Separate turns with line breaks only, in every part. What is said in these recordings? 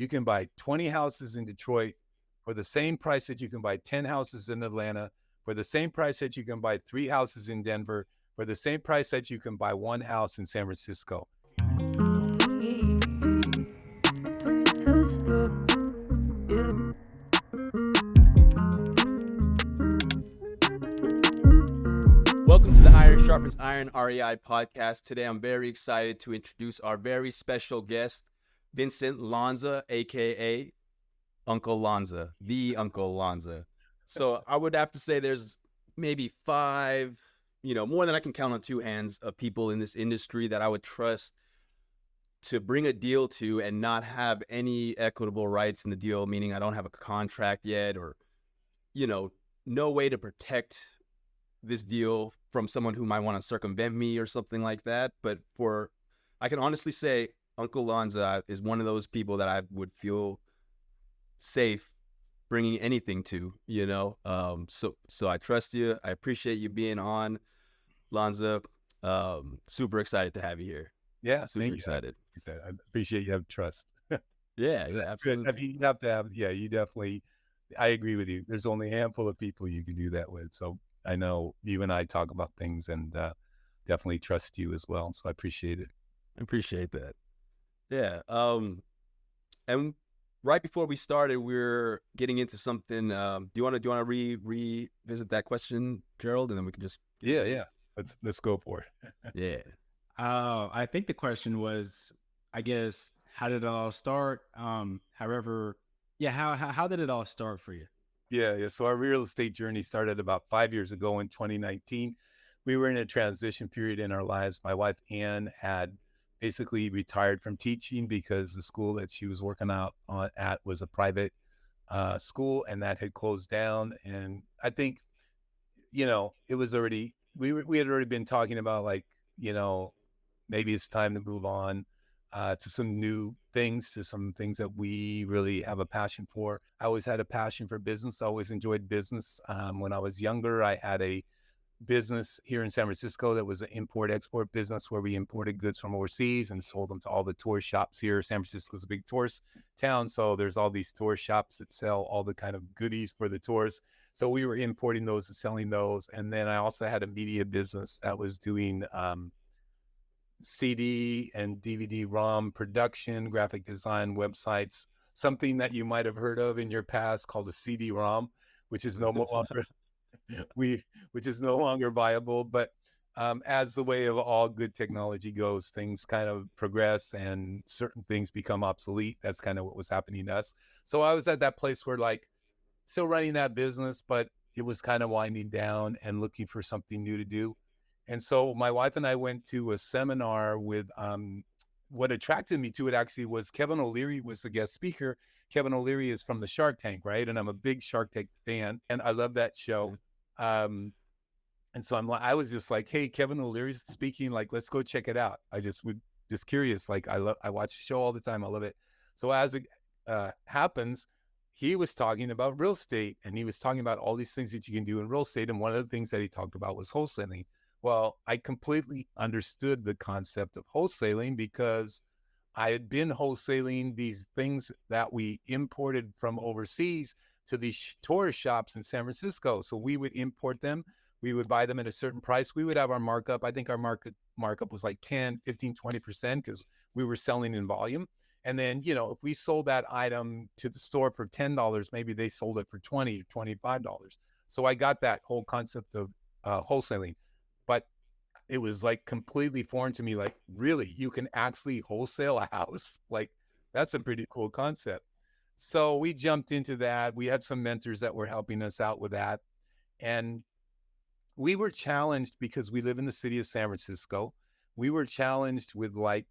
you can buy 20 houses in Detroit for the same price that you can buy 10 houses in Atlanta, for the same price that you can buy 3 houses in Denver, for the same price that you can buy 1 house in San Francisco.
Welcome to the Iron Sharpens Iron REI podcast. Today, I'm very excited to introduce our very special guest, Vincent Lanza, aka Uncle Lanza, the Uncle Lanza. So I would have to say there's maybe 5, more than I can count on 2 hands of people in this industry that I would trust to bring a deal to and not have any equitable rights in the deal, meaning I don't have a contract yet or, no way to protect this deal from someone who might want to circumvent me or something like that. But I can honestly say Uncle Lanza is one of those people that I would feel safe bringing anything to, So I trust you. I appreciate you being on, Lanza. Super excited to have you here.
Yeah,
Super excited.
I appreciate you have trust.
Yeah,
That's
absolutely.
good. I mean, you definitely, I agree with you. There's only a handful of people you can do that with. So I know you and I talk about things and definitely trust you as well. So I appreciate it.
I appreciate that. Yeah. And right before we started, we are getting into something. Do you want to revisit that question, Gerald, and then we can just
Yeah. Let's go for it.
Yeah.
I think the question was, I guess, how did it all start? However, yeah, how did it all start for you?
Yeah. So our real estate journey started about 5 years ago in 2019. We were in a transition period in our lives. My wife, Ann, had basically retired from teaching because the school that she was working out at was a private school, and that had closed down. And I think, it was already, we had already been talking about maybe it's time to move on to some new things, to some things that we really have a passion for. I always had a passion for business. I always enjoyed business. When I was younger, I had a business here in San Francisco that was an import-export business where we imported goods from overseas and sold them to all the tourist shops here. San Francisco's a big tourist town, so there's all these tourist shops that sell all the kind of goodies for the tourists. So we were importing those and selling those. And then I also had a media business that was doing CD and DVD ROM production, graphic design, websites, something that you might have heard of in your past called a CD-ROM, which is no longer which is no longer viable. But as the way of all good technology goes, things kind of progress and certain things become obsolete. That's kind of what was happening to us. So I was at that place where still running that business, but it was kind of winding down and looking for something new to do. And so my wife and I went to a seminar with what attracted me to it actually was Kevin O'Leary was the guest speaker. Kevin O'Leary is from the Shark Tank, right? And I'm a big Shark Tank fan, and I love that show. And so I was just like, hey, Kevin O'Leary's speaking, let's go check it out. I just curious. I watch the show all the time. I love it. So as it happens, he was talking about real estate, and he was talking about all these things that you can do in real estate. And one of the things that he talked about was wholesaling. Well, I completely understood the concept of wholesaling because I had been wholesaling these things that we imported from overseas to these tourist shops in San Francisco. So we would import them. We would buy them at a certain price. We would have our markup. I think our markup was like 10, 15, 20% because we were selling in volume. And then, if we sold that item to the store for $10, maybe they sold it for $20 to $25. So I got that whole concept of wholesaling. But it was completely foreign to me. Really, you can actually wholesale a house? That's a pretty cool concept. So we jumped into that. We had some mentors that were helping us out with that. And we were challenged because we live in the city of San Francisco. We were challenged with San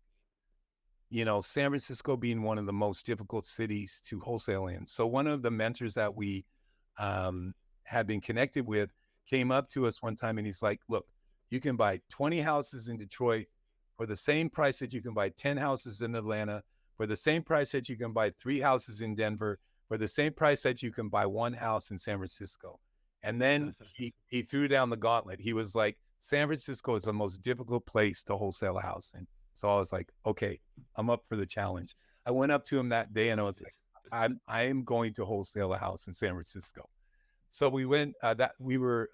Francisco being one of the most difficult cities to wholesale in. So one of the mentors that we had been connected with came up to us one time and he's like, look, you can buy 20 houses in Detroit for the same price that you can buy 10 houses in Atlanta, for the same price that you can buy 3 houses in Denver, for the same price that you can buy 1 house in San Francisco. And then he threw down the gauntlet. He was like, San Francisco is the most difficult place to wholesale a house in. So I was like, okay, I'm up for the challenge. I went up to him that day and I was like, I am going to wholesale a house in San Francisco. So we went, we were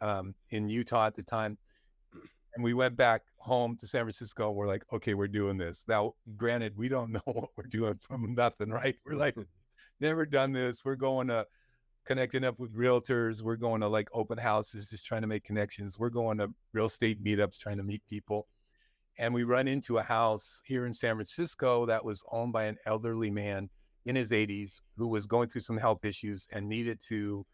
in Utah at the time, and we went back home to San Francisco. We're like, okay, we're doing this. Now, granted, we don't know what we're doing from nothing, right? We're like, never done this. We're going to connecting up with realtors. We're going to like open houses, just trying to make connections. We're going to real estate meetups, trying to meet people. And we run into a house here in San Francisco that was owned by an elderly man in his 80s who was going through some health issues and needed to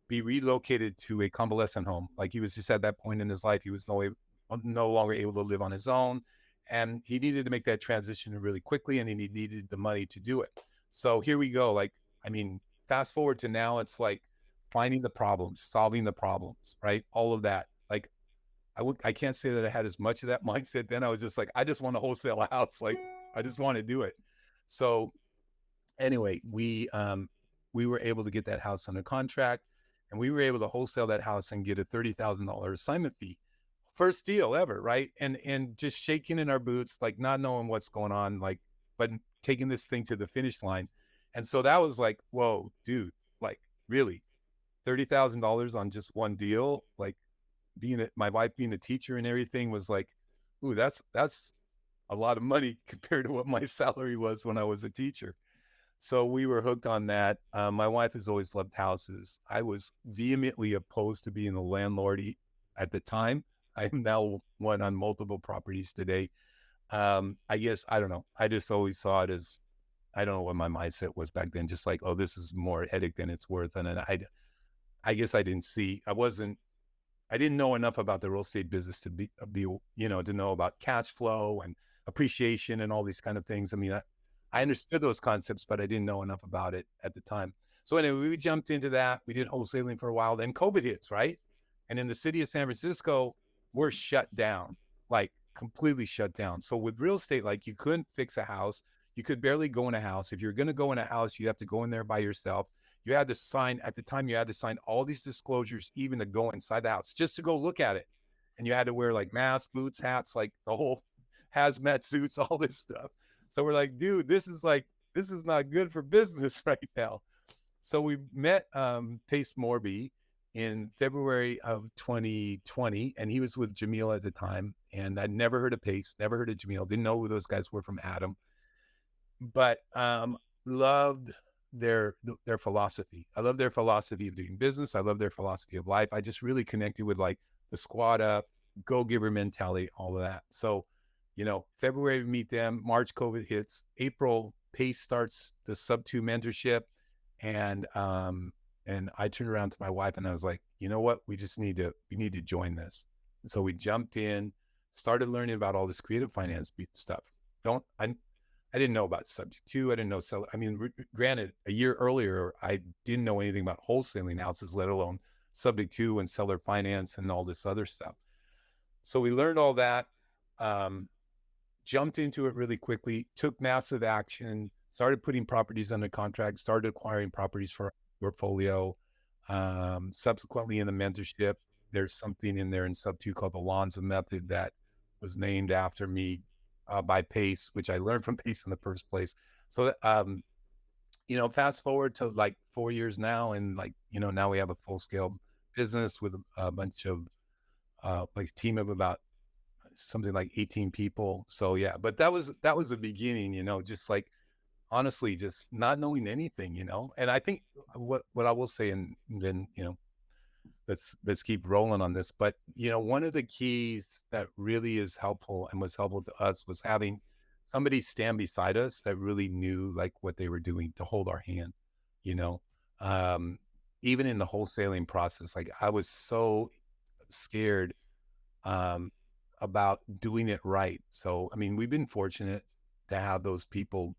be relocated to a convalescent home. Like he was just at that point in his life, he was no longer able to live on his own. And he needed to make that transition really quickly, and he needed the money to do it. So here we go. Like, I mean, fast forward to now, it's like finding the problems, solving the problems, right? All of that. Like, I can't say that I had as much of that mindset then. I was just like, I just want to wholesale a house. Like, I just want to do it. So anyway, we were able to get that house under contract, and we were able to wholesale that house and get a $30,000 assignment fee. First deal ever, right? And just shaking in our boots, like not knowing what's going on, like, but taking this thing to the finish line. And so that was like, whoa, dude, like really, $30,000 on just one deal, like my wife being a teacher and everything was like, ooh, that's a lot of money compared to what my salary was when I was a teacher. So we were hooked on that. My wife has always loved houses. I was vehemently opposed to being a landlord at the time. I am now one on multiple properties today. I guess, I don't know. I just always saw it as, I don't know what my mindset was back then. Just like, oh, this is more headache than it's worth. And then I guess I didn't know enough about the real estate business to be, to know about cash flow and appreciation and all these kind of things. I mean, I understood those concepts, but I didn't know enough about it at the time. So anyway, we jumped into that. We did wholesaling for a while. Then COVID hits, right? And in the city of San Francisco, we're shut down, like completely shut down. So with real estate, like you couldn't fix a house. You could barely go in a house. If you're going to go in a house, you have to go in there by yourself. You had to sign, at the time, you had to sign all these disclosures, even to go inside the house, just to go look at it. And you had to wear like masks, boots, hats, like the whole hazmat suits, all this stuff. So we're like, dude, this is not good for business right now. So we met Pace Morby in February of 2020, and he was with Jamil at the time. And I'd never heard of Pace, never heard of Jamil, didn't know who those guys were from Adam, but loved their philosophy. I love their philosophy of doing business. I love their philosophy of life. I just really connected with like the squad up, go giver mentality, all of that. So, February we meet them, March COVID hits, April Pace starts the Subto mentorship, and I turned around to my wife and I was like, you know what, we need to join this. And so we jumped in, started learning about all this creative finance stuff. I didn't know about Subject 2. I didn't know seller. I mean, granted, a year earlier, I didn't know anything about wholesaling houses, let alone Subject 2 and seller finance and all this other stuff. So we learned all that, jumped into it really quickly, took massive action, started putting properties under contract, started acquiring properties for our portfolio. Subsequently in the mentorship, there's something in there in Sub 2 called the Lanza method that was named after me by Pace, which I learned from Pace in the first place. So, fast forward to like 4 years now, and like, now we have a full scale business with a bunch of like a team of about something like 18 people. So yeah, but that was the beginning, just like honestly, just not knowing anything, and I think what I will say, and then, let's keep rolling on this. But, one of the keys that really is helpful and was helpful to us was having somebody stand beside us that really knew like what they were doing to hold our hand, you know, even in the wholesaling process. Like I was so scared, about doing it right. So, I mean, we've been fortunate to have those people,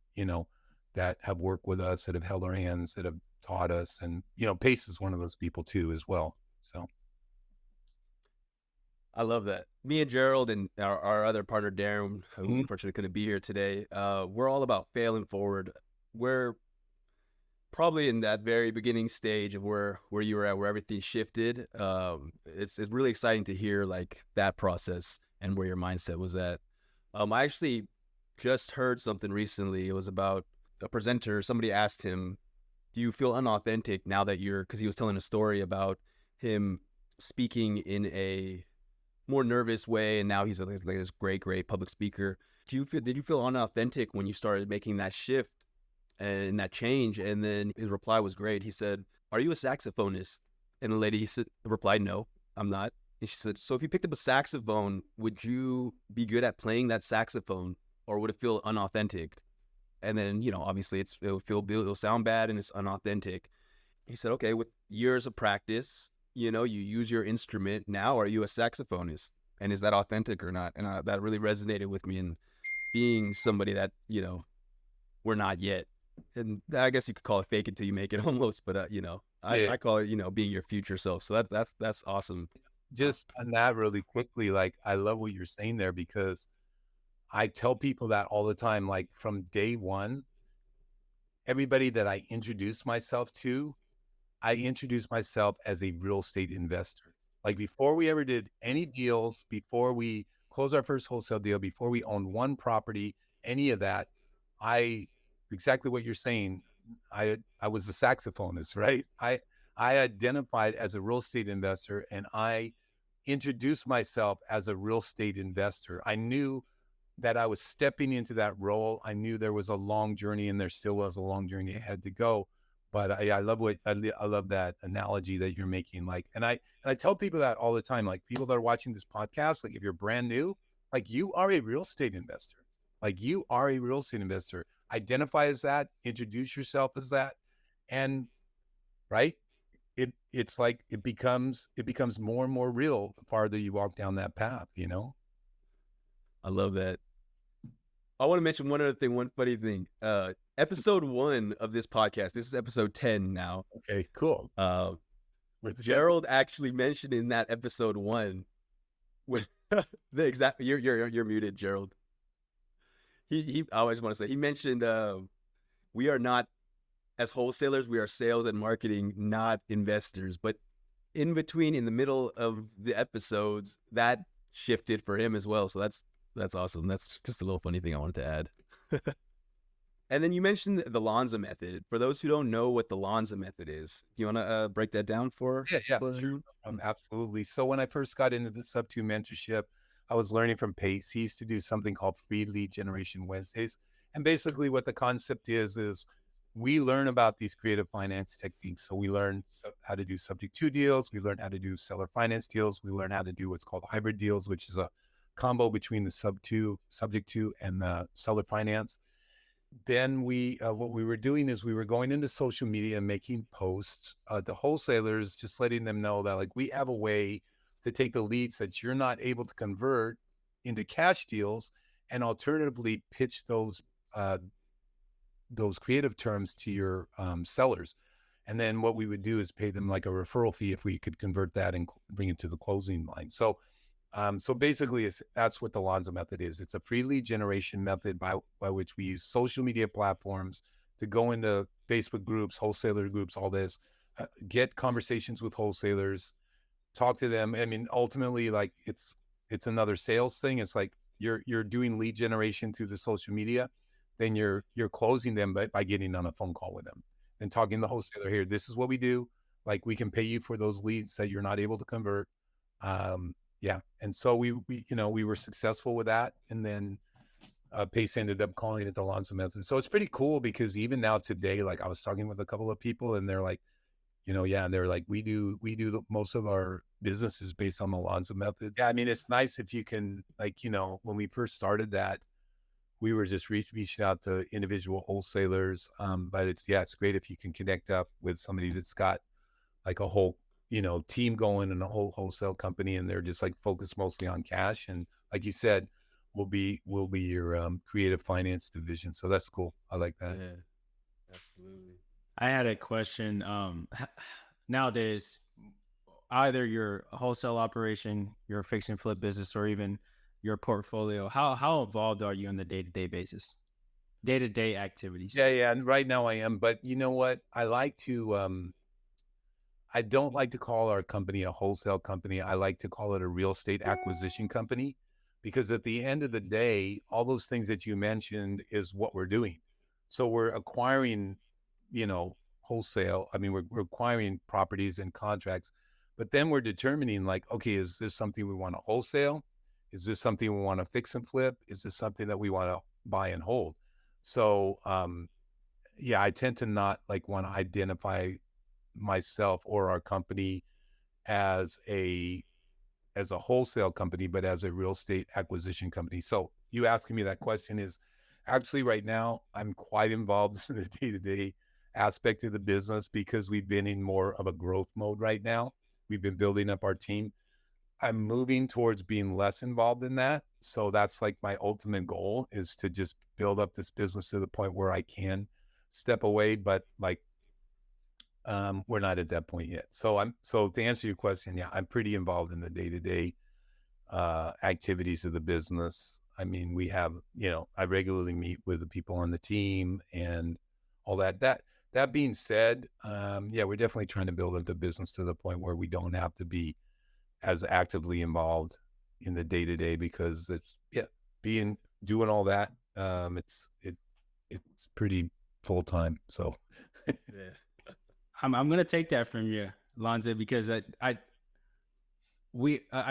that have worked with us, that have held our hands, that have taught us. And, Pace is one of those people too, as well. So
I love that. Me and Gerald and our other partner, Darren, who unfortunately couldn't be here today, we're all about failing forward. We're probably in that very beginning stage of where you were at, where everything shifted. It's really exciting to hear like that process and where your mindset was at. I actually just heard something recently. It was about a presenter, somebody asked him, do you feel unauthentic now that because he was telling a story about him speaking in a more nervous way, and now he's like this great public speaker. Did you feel unauthentic when you started making that shift and that change? And then his reply was great. He said, are you a saxophonist? And the lady replied, no, I'm not. And she said, so if you picked up a saxophone, would you be good at playing that saxophone, or would it feel unauthentic? And then, obviously it'll sound bad and it's unauthentic. He said, okay, with years of practice, you use your instrument. Now, are you a saxophonist? And is that authentic or not? And that really resonated with me, and being somebody that, we're not yet. And I guess you could call it fake it till you make it almost, but, I call it, being your future self. So that's awesome.
Just on that really quickly, like, I love what you're saying there, because I tell people that all the time, like from day one, everybody that I introduce myself to, I introduced myself as a real estate investor. Like, before we ever did any deals, before we closed our first wholesale deal, before we owned one property, any of that, I exactly what you're saying. I was a saxophonist, right? I identified as a real estate investor, and I introduced myself as a real estate investor. I knew that I was stepping into that role. I knew there was a long journey, and there still was a long journey ahead to go. But I love I love that analogy that you're making. Like, and I tell people that all the time. Like, people that are watching this podcast, like, if you're brand new, like, you are a real estate investor. Like, you are a real estate investor. Identify as that. Introduce yourself as that, and right. It's like it becomes more and more real the farther you walk down that path.
I love that. I want to mention one other thing, one funny thing. Episode 1 of this podcast, this is episode 10 now.
Okay, cool.
Gerald actually mentioned in that episode 1 with the exact you're muted, Gerald. I always want to say, he mentioned we are not, as wholesalers, we are sales and marketing, not investors. But in the middle of the episodes, that shifted for him as well. So that's awesome. That's just a little funny thing I wanted to add. And then you mentioned the Lanza method. For those who don't know what the Lanza method is, do you want to break that down for?
Yeah, sure. Absolutely. So when I first got into the Subto mentorship, I was learning from Pace. He used to do something called Free Lead Generation Wednesdays. And basically what the concept is we learn about these creative finance techniques. So we learn how to do subject to deals. We learn how to do seller finance deals. We learn how to do what's called hybrid deals, which is a combo between the subject to, and the seller finance. Then what we were doing is we were going into social media and making posts to wholesalers, just letting them know that, like, we have a way to take the leads that you're not able to convert into cash deals, and alternatively pitch those creative terms to your sellers. And then what we would do is pay them like a referral fee if we could convert that and bring it to the closing line. So basically, that's what the Lanza method is. It's a free lead generation method by which we use social media platforms to go into Facebook groups, wholesaler groups, all this, get conversations with wholesalers, talk to them. I mean, ultimately, like, it's another sales thing. It's like you're doing lead generation through the social media, then you're closing them by getting on a phone call with them and talking to the wholesaler. Here, this is what we do. Like, we can pay you for those leads that you're not able to convert. Yeah. And so we were successful with that. And then Pace ended up calling it the Lanza method. So it's pretty cool, because even now today, like, I was talking with a couple of people, and they're like, and they're like, we do most of our businesses based on the Lanza method. Yeah. I mean, it's nice if you can, like, when we first started that, we were just reaching out to individual wholesalers. But it's great if you can connect up with somebody that's got like a whole team going, and a whole wholesale company, and they're just like focused mostly on cash. And like you said, we'll be your creative finance division. So that's cool. I like that.
Yeah, absolutely.
I had a question. Nowadays, either your wholesale operation, your fix and flip business, or even your portfolio, how involved are you on the day-to-day basis, day-to-day activities?
Yeah. And right now I am, but you know what? I don't like to call our company a wholesale company. I like to call it a real estate acquisition company, because at the end of the day, all those things that you mentioned is what we're doing. So we're acquiring, wholesale. I mean, we're acquiring properties and contracts, but then we're determining like, okay, is this something we want to wholesale? Is this something we want to fix and flip? Is this something that we want to buy and hold? So, yeah, I tend to not like want to identify myself or our company as a wholesale company, but as a real estate acquisition company. So you asking me that question is actually right now, I'm quite involved in the day-to-day aspect of the business because we've been in more of a growth mode right now. We've been building up our team. I'm moving towards being less involved in that. So that's like my ultimate goal is to just build up this business to the point where I can step away. But like, we're not at that point yet. So to answer your question, yeah, I'm pretty involved in the day-to-day activities of the business. I mean, we have, I regularly meet with the people on the team and all that. That being said, yeah, we're definitely trying to build up the business to the point where we don't have to be as actively involved in the day to day because it's doing all that. It's pretty full time. So
Yeah.
I'm gonna take that from you, Lanza, because I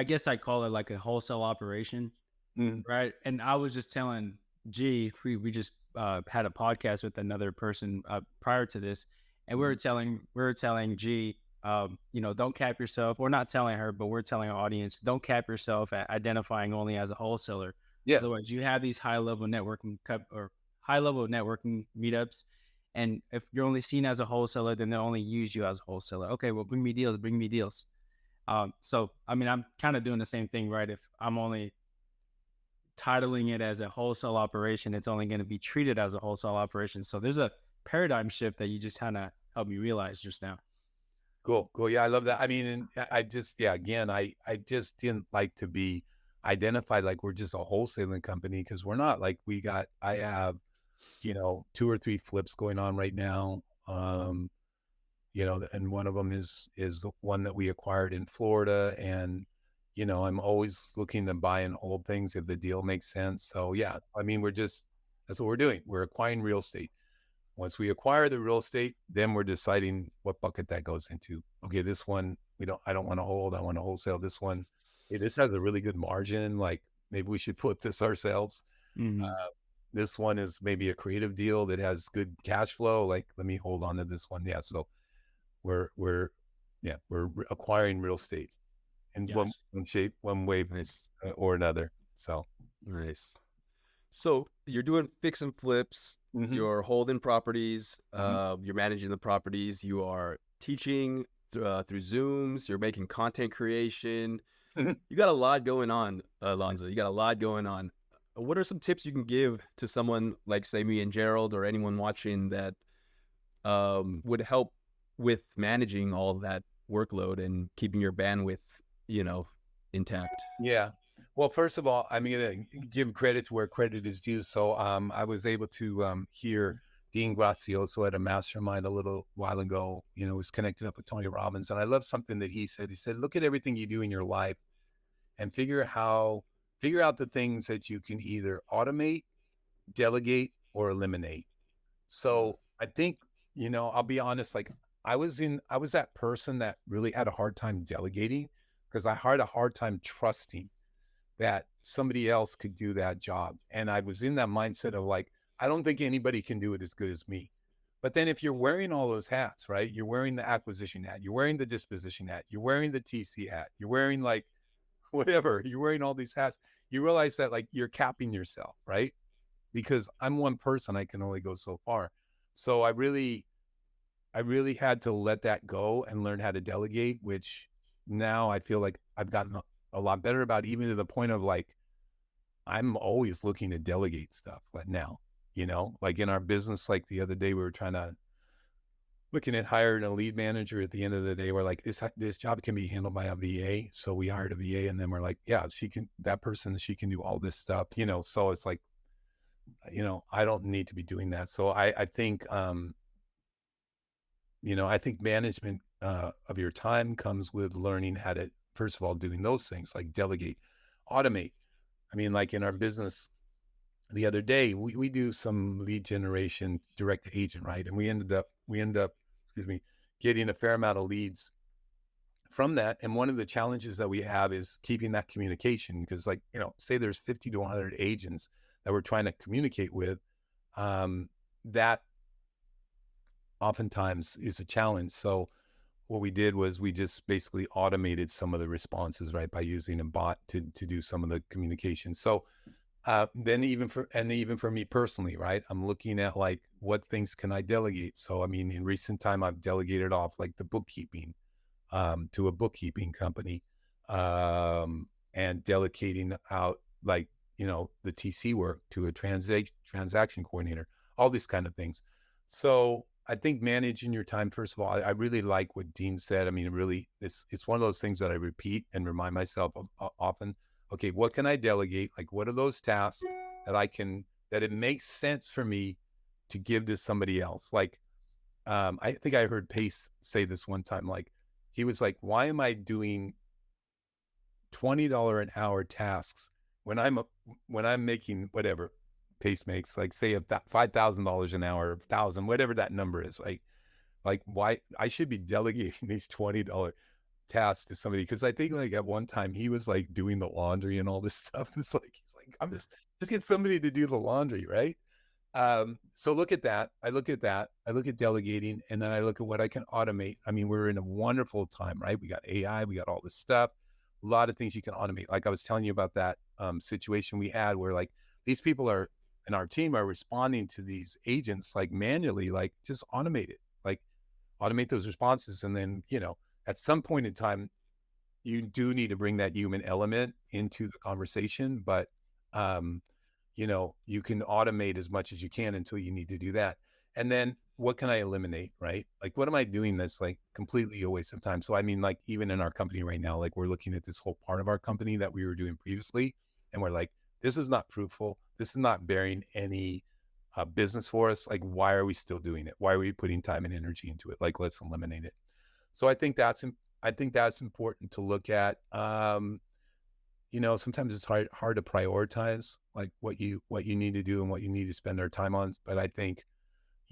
guess I call it like a wholesale operation,
mm,
right? And I was just telling G, we just had a podcast with another person prior to this, and we were telling G, don't cap yourself. We're not telling her, but we're telling our audience, don't cap yourself at identifying only as a wholesaler.
yeah,
Otherwise, you have these high level networking meetups. And if you're only seen as a wholesaler, then they'll only use you as a wholesaler. Okay, well, bring me deals. So, I mean, I'm kind of doing the same thing, right? If I'm only titling it as a wholesale operation, it's only going to be treated as a wholesale operation. So there's a paradigm shift that you just kind of helped me realize just now.
cool. Yeah, I love that. I mean, and I just, yeah, again, I just didn't like to be identified like we're just a wholesaling company because we're not. Like I have, 2 or 3 flips going on right now. And one of them is the one that we acquired in Florida. And, I'm always looking to buy and hold things if the deal makes sense. So yeah, I mean, that's what we're doing. We're acquiring real estate. Once we acquire the real estate, then we're deciding what bucket that goes into. Okay, this one I don't want to hold. I want to wholesale this one. Hey, this has a really good margin. Like maybe we should flip this ourselves.
Mm-hmm.
Uh, this one is maybe a creative deal that has good cash flow. Like let me hold on to this one. Yeah. So we're acquiring real estate in one
Gotcha.
shape, one way
Nice.
or another. So
Nice. So you're doing fix and flips,
mhm,
you're holding properties,
mhm.
you're managing the properties, you are teaching through Zooms, you're making content creation. You got a lot going on, Alonzo. You got a lot going on. What are some tips you can give to someone like, say, me and Gerald or anyone watching that would help with managing all of that workload and keeping your bandwidth, intact?
Yeah. Well, first of all, I'm going to give credit to where credit is due. So I was able to hear Dean Grazioso at a mastermind a little while ago, was connected up with Tony Robbins. And I love something that he said. He said, look at everything you do in your life and figure out the things that you can either automate, delegate, or eliminate. So I think, I'll be honest, like I was that person that really had a hard time delegating because I had a hard time trusting that somebody else could do that job. And I was in that mindset of like, I don't think anybody can do it as good as me. But then if you're wearing all those hats, right? You're wearing the acquisition hat, you're wearing the disposition hat, you're wearing the TC hat, you're wearing like whatever, you're wearing all these hats, you realize that like you're capping yourself, right? Because I'm one person, I can only go so far. So I really had to let that go and learn how to delegate, which now I feel like I've gotten a lot better about, even to the point of like, I'm always looking to delegate stuff like now, like in our business, like the other day, we were looking at hiring a lead manager. At the end of the day, we're like, this job can be handled by a VA. So we hired a VA and then we're like, yeah, she can do all this stuff, so it's like, I don't need to be doing that. So I think, I think management of your time comes with learning how to, first of all, doing those things like delegate, automate. I mean, like in our business, the other day, we do some lead generation direct to agent, right? And we end up, excuse me, getting a fair amount of leads from that. And one of the challenges that we have is keeping that communication, because, like, say there's 50 to 100 agents that we're trying to communicate with. That oftentimes is a challenge. So what we did was we just basically automated some of the responses, right, by using a bot to do some of the communication. So then even for me personally, right, I'm looking at like what things can I delegate. So I mean, in recent time, I've delegated off like the bookkeeping to a bookkeeping company, and delegating out like the TC work to a transaction coordinator, all these kind of things. So I think managing your time, first of all, I really like what Dean said. I mean, really, it's one of those things that I repeat and remind myself of often. Okay, what can I delegate? Like, what are those tasks that it makes sense for me to give to somebody else? Like, I think I heard Pace say this one time. Like, he was like, "Why am I doing $20 an hour tasks when I'm making whatever Pace makes, like, say $5,000 an hour, 1,000, whatever that number is, like why I should be delegating these $20 tasks to somebody?" Because I think like at one time he was like doing the laundry and all this stuff. It's like he's like, I'm just get somebody to do the laundry, right? So look at that. I look at that. I look at delegating, and then I look at what I can automate. I mean, we're in a wonderful time, right? We got AI, we got all this stuff, a lot of things you can automate. Like I was telling you about that situation we had where like these people are and our team are responding to these agents like manually, like just automate it, like automate those responses. And then, at some point in time, you do need to bring that human element into the conversation, but um, you can automate as much as you can until you need to do that. And then what can I eliminate, right? Like, what am I doing that's like completely a waste of time? So, I mean, like, even in our company right now, like, we're looking at this whole part of our company that we were doing previously, and we're like, this is not fruitful. This is not bearing any business for us. Like, why are we still doing it? Why are we putting time and energy into it? Like, let's eliminate it. So I think that's important to look at. Sometimes it's hard to prioritize like what you need to do and what you need to spend our time on. But I think,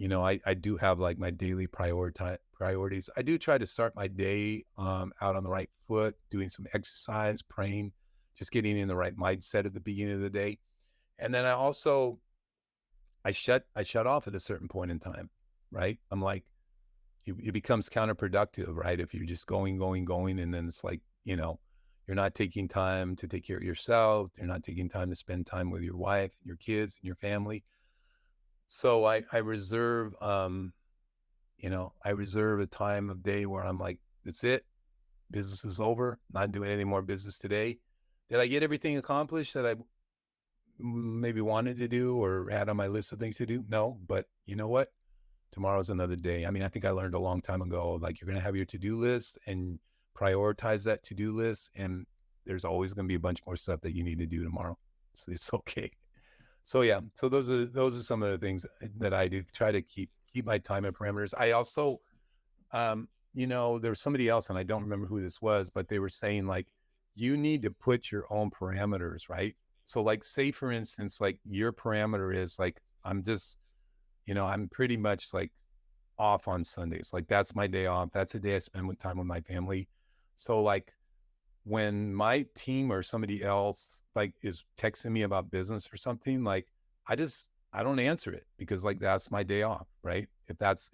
I do have like my daily priorities. I do try to start my day out on the right foot, doing some exercise, praying, just getting in the right mindset at the beginning of the day. And then I shut off at a certain point in time, right? I'm like, it becomes counterproductive, right? If you're just going, and then it's like, you're not taking time to take care of yourself. You're not taking time to spend time with your wife, your kids, and your family. So I reserve, I reserve a time of day where I'm like, that's it. Business is over. Not doing any more business today. Did I get everything accomplished that I maybe wanted to do or had on my list of things to do? No, but you know what? Tomorrow's another day. I mean, I think I learned a long time ago, like, you're going to have your to-do list and prioritize that to-do list. And there's always going to be a bunch more stuff that you need to do tomorrow. So it's okay. So yeah, so those are some of the things that I do, try to keep my time and parameters. I also, there was somebody else, and I don't remember who this was, but they were saying like, you need to put your own parameters, right? So like, say for instance, like your parameter is like, I'm pretty much like off on Sundays. Like, that's my day off. That's the day I spend with time with my family. So like, when my team or somebody else like is texting me about business or something, like, I don't answer it, because like that's my day off, right? If that's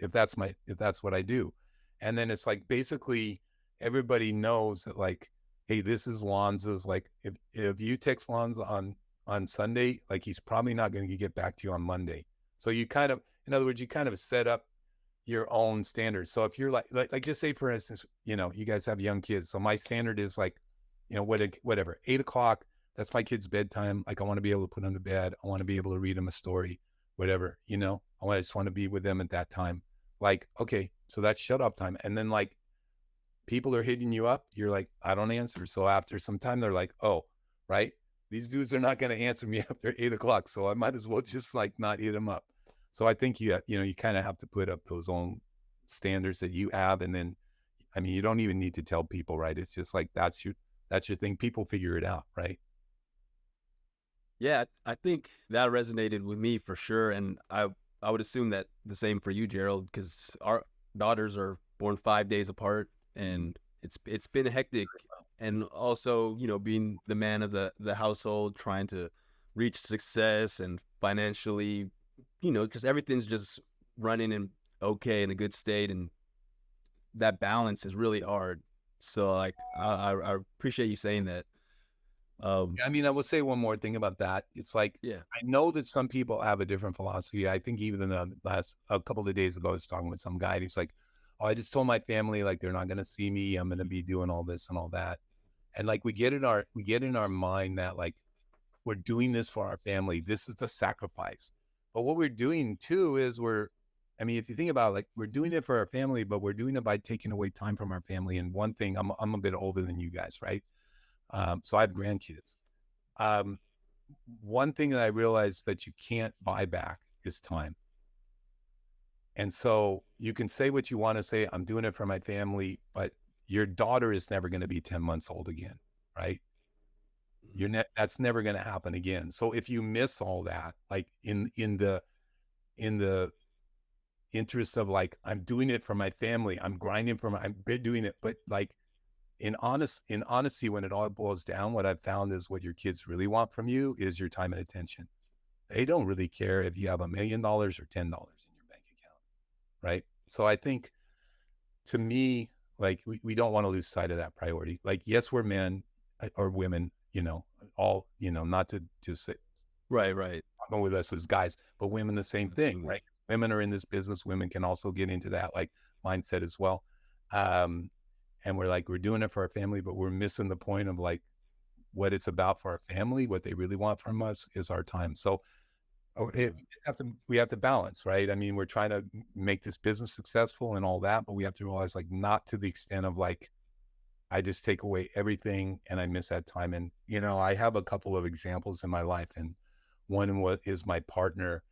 what I do. And then it's like, basically everybody knows that like, hey, this is Lanza's, like, if you text Lanza on Sunday, like, he's probably not going to get back to you on Monday. So you kind of, in other words, you kind of set up your own standards. So if you're like just say for instance, you guys have young kids. So my standard is like, whatever, 8 o'clock, that's my kid's bedtime. Like, I want to be able to put them to bed. I want to be able to read them a story, whatever, I just want to be with them at that time. Like, okay, so that's shut off time. And then like, people are hitting you up. You're like, I don't answer. So after some time, they're like, oh, right, these dudes are not going to answer me after 8 o'clock. So I might as well just like not hit them up. So I think you kind of have to put up those own standards that you have. And then, I mean, you don't even need to tell people, right? It's just like, that's your thing. People figure it out, right?
Yeah, I think that resonated with me for sure, and I would assume that the same for you, Gerald, because our daughters are born 5 days apart, and it's been hectic, and also being the man of the household, trying to reach success and financially, because everything's just running in okay in a good state, and that balance is really hard. So like I appreciate you saying that.
I mean, I will say one more thing about that. It's like,
Yeah.
I know that some people have a different philosophy. I think even in the a couple of days ago, I was talking with some guy and he's like, oh, I just told my family, like, they're not going to see me. I'm going to be doing all this and all that. And like, we get in our mind that like, we're doing this for our family. This is the sacrifice. But what we're doing too is I mean, if you think about it, like, we're doing it for our family, but we're doing it by taking away time from our family. And one thing, I'm a bit older than you guys, right? So I have grandkids. Um, One thing that I realized that you can't buy back is time. And so you can say what you want to say, I'm doing it for my family, but your daughter is never going to be 10 months old again, right? That's never going to happen again. So if you miss all that, like in the interest of like, I'm doing it for my family, I'm grinding I'm doing it, but like in honesty, when it all boils down, what I've found is what your kids really want from you is your time and attention. They don't really care if you have $1 million or $10 in your bank account, right? So I think, to me, like, we don't want to lose sight of that priority. Like, yes, we're men or women, all, not to just say
Right.
talking with us as guys, but women, the same thing,
Absolutely.
right? Women are in this business. Women can also get into that like mindset as well. Um, and we're like, we're doing it for our family, but we're missing the point of like what it's about for our family. What they really want from us is our time. So we have to balance, right? I mean, we're trying to make this business successful and all that, but we have to realize, like, not to the extent of like, I just take away everything and I miss that time. And, I have a couple of examples in my life, and one is my partner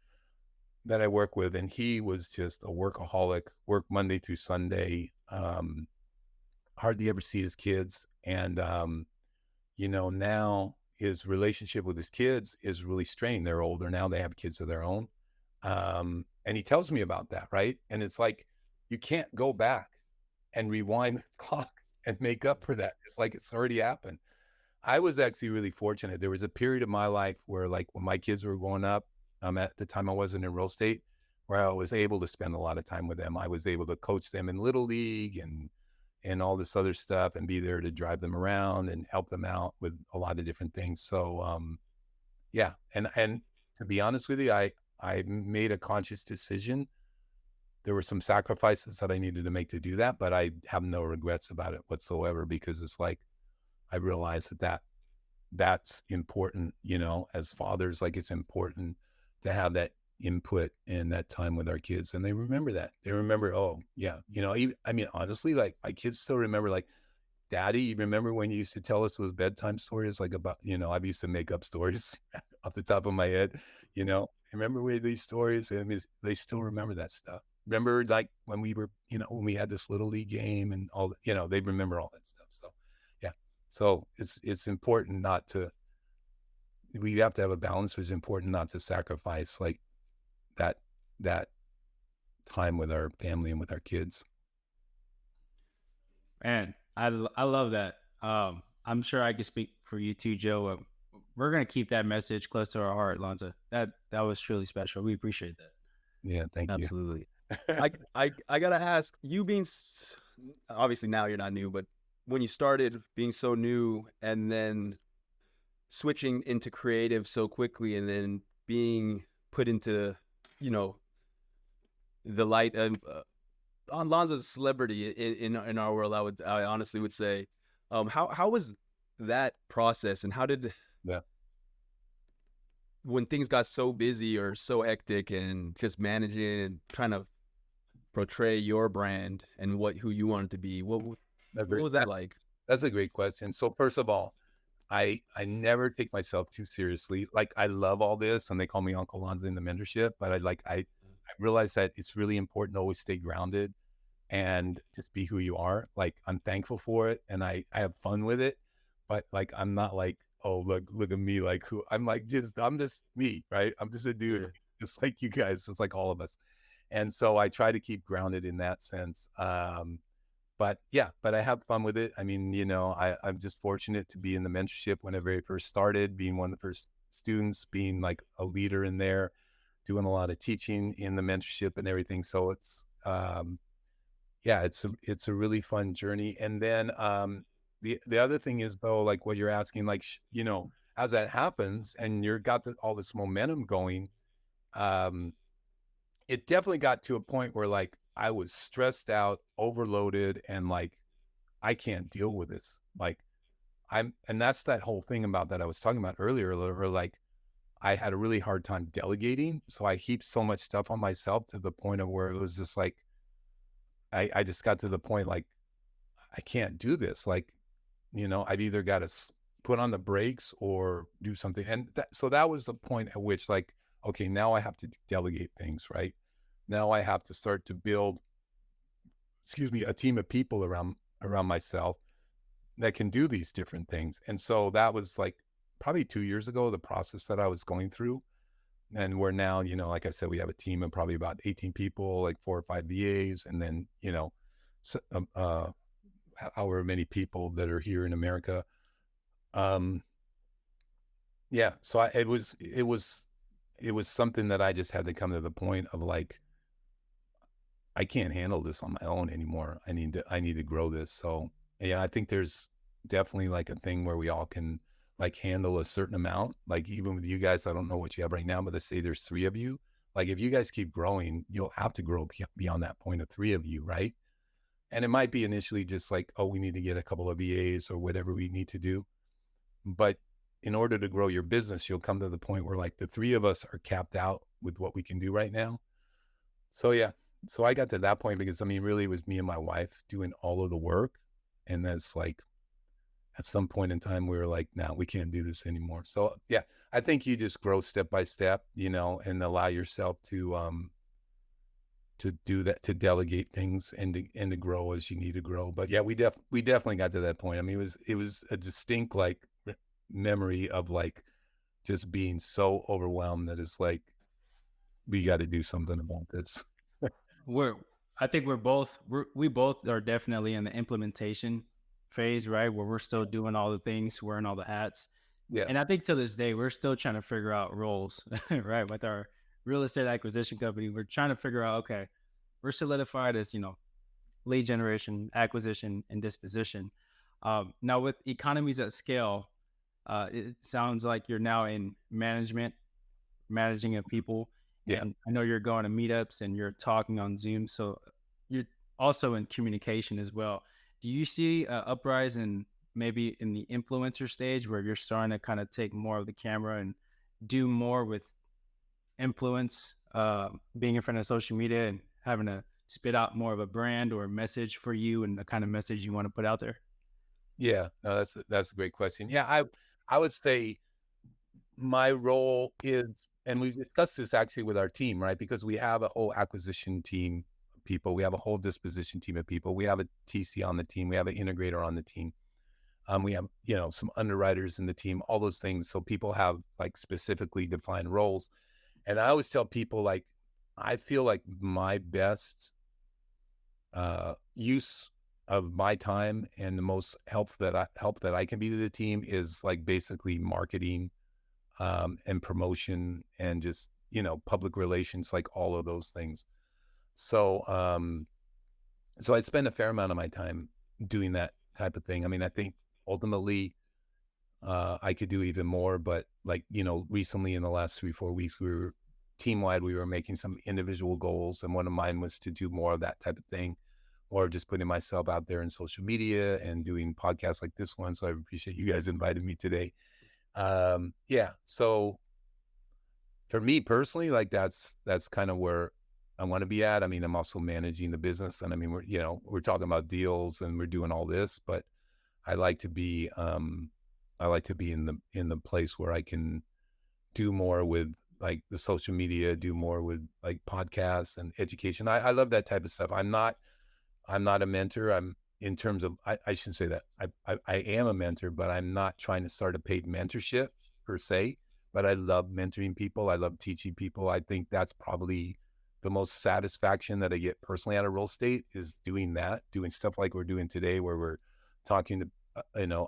that I work with, and he was just a workaholic, worked Monday through Sunday, hardly ever see his kids. And, now his relationship with his kids is really strained. They're older now, they have kids of their own. And he tells me about that, right? And it's like, you can't go back and rewind the clock and make up for that. It's like it's already happened. I was actually really fortunate. There was a period of my life where, like, when my kids were growing up, at the time I wasn't in real estate, where I was able to spend a lot of time with them. I was able to coach them in little league and all this other stuff, and be there to drive them around and help them out with a lot of different things. So, yeah, and to be honest with you, I made a conscious decision. There were some sacrifices that I needed to make to do that, but I have no regrets about it whatsoever, because it's like, I realized that's important, as fathers. Like, it's important to have that input and that time with our kids. And they remember that. They remember, oh yeah, even, I mean, honestly, like, my kids still remember, like, Daddy, you remember when you used to tell us those bedtime stories, like, about, I used to make up stories off the top of my head, remember we had these stories, and they still remember that stuff. Remember, like, when we were, when we had this little league game and all, they remember all that stuff. So, yeah. So it's important not to, we have to have a balance. It's important not to sacrifice like that, that time with our family and with our kids.
Man, I love that. I'm sure I can speak for you too, Joe. We're gonna keep that message close to our heart, Lanza. That was truly special. We appreciate that.
Yeah. Thank you.
Absolutely. I gotta ask you, being obviously now you're not new, but when you started being so new and then switching into creative so quickly, and then being put into, you know, the light of on Lonzo's celebrity in our world, I honestly would say, how was that process, and how did,
Yeah.
when things got so busy or so hectic and just managing and trying to portray your brand and who you wanted to be, what was that like?
That's a great question. So first of all, I never take myself too seriously. Like, I love all this, and they call me Uncle Lanza in the mentorship, but I realize that it's really important to always stay grounded and just be who you are. Like, I'm thankful for it, and I have fun with it, but like, I'm not like, oh, look at me, like who I'm like, I'm just me, right? I'm just a dude,
Sure.
just like you guys, just like all of us. And so I try to keep grounded in that sense. But yeah, but I have fun with it. I mean, I'm just fortunate to be in the mentorship when I very first started, being one of the first students, being like a leader in there, doing a lot of teaching in the mentorship and everything. So yeah, it's a really fun journey. And then the other thing is though, like what you're asking, like as that happens and you're got all this momentum going, um, it definitely got to a point where like I was stressed out, overloaded, and like I can't deal with this. Like and that's that whole thing about that I was talking about earlier, where like I had a really hard time delegating. So I heaped so much stuff on myself to the point of where it was just like, I just got to the point like, I can't do this. Like, I've either got to put on the brakes or do something. And so that was the point at which like, okay, now I have to delegate things, right? Now I have to start to build, excuse me, a team of people around myself that can do these different things. And so that was like probably 2 years ago, the process that I was going through. And we're now, like I said, we have a team of probably about 18 people, like 4 or 5 VAs, and then, so, however many people that are here in America. Um, yeah. So it was something that I just had to come to the point of like, I can't handle this on my own anymore. I need to grow this. So yeah, I think there's definitely like a thing where we all can like handle a certain amount. Like even with you guys, I don't know what you have right now, but let's say there's 3 of you. Like if you guys keep growing, you'll have to grow beyond that point of 3 of you, right? And it might be initially just like, oh, we need to get a couple of VAs or whatever we need to do. But in order to grow your business, you'll come to the point where like the 3 of us are capped out with what we can do right now. So yeah, so I got to that point because I mean, really, it was me and my wife doing all of the work, and that's like at some point in time we were like, no, we can't do this anymore. So yeah, I think you just grow step by step, and allow yourself to do that, to delegate things and to grow as you need to grow. But yeah, we definitely got to that point. I mean, it was a distinct like memory of like just being so overwhelmed that it's like we got to do something about this.
we're I think we both are definitely in the implementation phase, right? Where we're still doing all the things, wearing all the hats.
Yeah.
And I think to this day, we're still trying to figure out roles, right? With our real estate acquisition company, we're trying to figure out, okay, we're solidified as, lead generation, acquisition, and disposition. Now with economies at scale, it sounds like you're now in management, managing of people.
Yeah.
And I know you're going to meetups and you're talking on Zoom. So you're also in communication as well. Do you see a uprise in maybe in the influencer stage where you're starting to kind of take more of the camera and do more with influence, being in front of social media and having to spit out more of a brand or a message for you and the kind of message you want to put out there?
Yeah, no, that's a great question. Yeah, I would say my role is, and we've discussed this actually with our team, right? Because we have a whole acquisition team of people, we have a whole disposition team of people, we have a TC on the team, we have an integrator on the team, we have some underwriters in the team, all those things. So people have like specifically defined roles, and I always tell people like I feel like my best use of my time and the most help that I can be to the team is like basically marketing, and promotion and just public relations, like all of those things. So so I spend a fair amount of my time doing that type of thing. I mean, I think ultimately I could do even more, but like recently in the last 3 4 weeks we were making some individual goals, and one of mine was to do more of that type of thing, or just putting myself out there in social media and doing podcasts like this one. So I appreciate you guys inviting me today. Yeah. So for me personally, like that's kind of where I want to be at. I mean, I'm also managing the business, and I mean, we're talking about deals and we're doing all this, but I like to be, in the place where I can do more with like the social media, do more with like podcasts and education. I love that type of stuff. I'm not a mentor. in terms of, I shouldn't say that. I am a mentor, but I'm not trying to start a paid mentorship per se. But I love mentoring people. I love teaching people. I think that's probably the most satisfaction that I get personally out of real estate is doing that, doing stuff like we're doing today, where we're talking to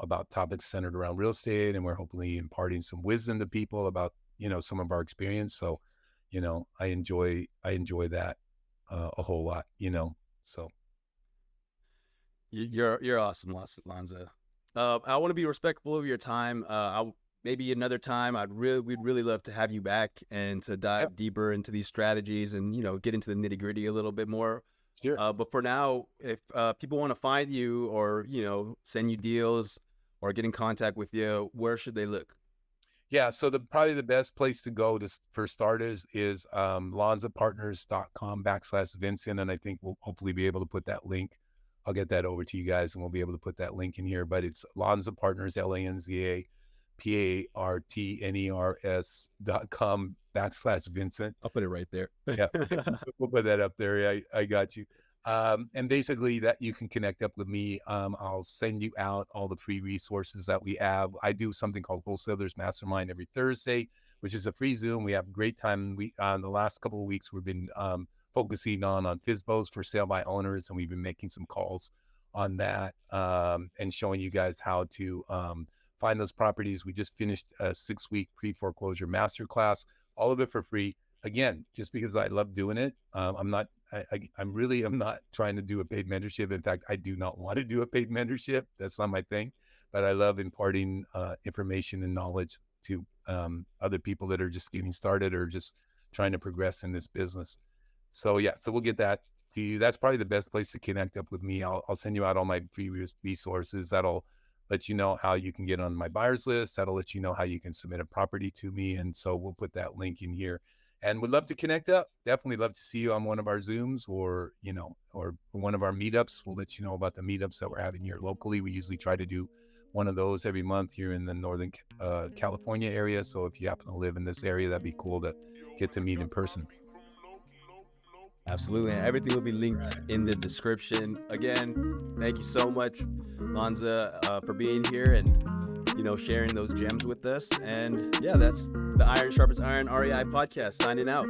about topics centered around real estate, and we're hopefully imparting some wisdom to people about some of our experience. So, I enjoy that a whole lot. So.
You're awesome, Lanza. I want to be respectful of your time. Maybe another time we'd really love to have you back and to dive deeper into these strategies and get into the nitty gritty a little bit more.
Sure.
But for now, if people want to find you or send you deals or get in contact with you, where should they look?
Yeah, so probably the best place to go for starters is lanzapartners.com/Vincent, and I think we'll hopefully be able to put that link. I'll get that over to you guys, and we'll be able to put that link in here. But it's Lanza Partners, LANZAPARTNERS.com/Vincent.
I'll put it right there.
Yeah, we'll put that up there. I got you. And basically that you can connect up with me. I'll send you out all the free resources that we have. I do something called Wholesalers Mastermind every Thursday, which is a free Zoom. We have a great time. The last couple of weeks, we've been focusing on FSBOs for sale by owners, and we've been making some calls on that and showing you guys how to find those properties. We just finished a 6-week pre-foreclosure masterclass, all of it for free. Again, just because I love doing it. I'm not trying to do a paid mentorship. In fact, I do not want to do a paid mentorship. That's not my thing. But I love imparting information and knowledge to other people that are just getting started or just trying to progress in this business. So yeah, so we'll get that to you. That's probably the best place to connect up with me. I'll send you out all my free resources. That'll let you know how you can get on my buyers list. That'll let you know how you can submit a property to me. And so we'll put that link in here. And would love to connect up. Definitely love to see you on one of our Zooms or one of our meetups. We'll let you know about the meetups that we're having here locally. We usually try to do one of those every month here in the Northern California area. So if you happen to live in this area, that'd be cool to get to meet in person.
Absolutely. And everything will be linked in the description. Again, thank you so much, Lanza, for being here and sharing those gems with us. And yeah, that's the Iron Sharpens Iron REI podcast signing out.